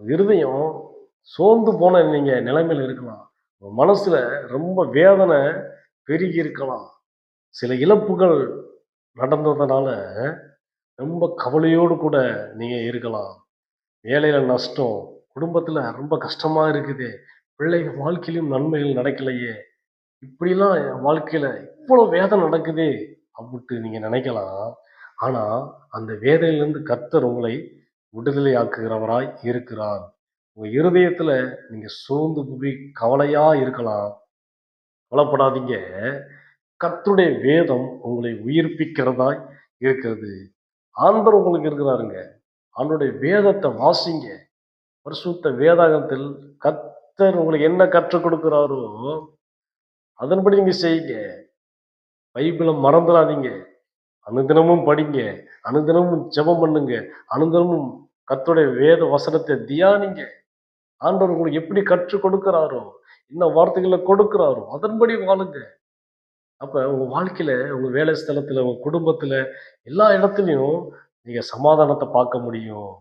இருதயம் சோர்ந்து போன நீங்க நிலைமையில இருக்கலாம். உங்க மனசுல ரொம்ப வேதனை பெருகி இருக்கலாம். சில இழப்புகள் நடந்ததுனால ரொம்ப கவலையோடு கூட நீங்க இருக்கலாம். வேலையில நஷ்டம், குடும்பத்துல ரொம்ப கஷ்டமா இருக்குது. பிள்ளைங்க வாழ்க்கையிலும் நன்மைகள் நடக்கலையே! இப்படிலாம் என் வாழ்க்கையில இவ்வளோ வேதனை நடக்குதே! அப்டின்ட்டு நீங்க நினைக்கலாம். ஆனா, அந்த வேதனையிலிருந்து கர்த்தர் உங்களை விடுதலை ஆக்குகிறவராய் இருக்கிறார். உங்க இருதயத்துல நீங்க சோர்ந்து போய் கவலையா இருக்கலாம். கவலைப்படாதீங்க. கர்த்தருடைய வேதம் உங்களை உயிர்ப்பிக்கிறதாய் இருக்கிறது. ஆண்டவர் உங்களுக்கு இருக்கிறாருங்க. ஆண்டவருடைய வேதத்த வாசிங்க. பரிசுத்த வேதாகமத்தில் கர்த்தர் உங்களுக்கு என்ன கற்றுக் கொடுக்கிறாரோ, அதன்படி நீங்க செய்யுங்க. பைபிள மறந்துறாதீங்க. அனுதினமும் படிங்க. அனுதினமும் ஜெபம் பண்ணுங்க. அனுதினமும் கர்த்தருடைய வேத வசனத்தை தியானிங்க. ஆண்டவர் உங்களுக்கு எப்படி கற்றுக் கொடுக்கிறாரோ, என்ன வார்த்தைகள கொடுக்கிறாரோ, அதன்படி வாழுங்க. அப்ப உங்க வாழ்க்கையில, உங்க வேலை ஸ்தலத்துல, உங்க குடும்பத்துல, எல்லா இடத்துலயும் நீங்க சமாதானத்த பார்க்க முடியும்.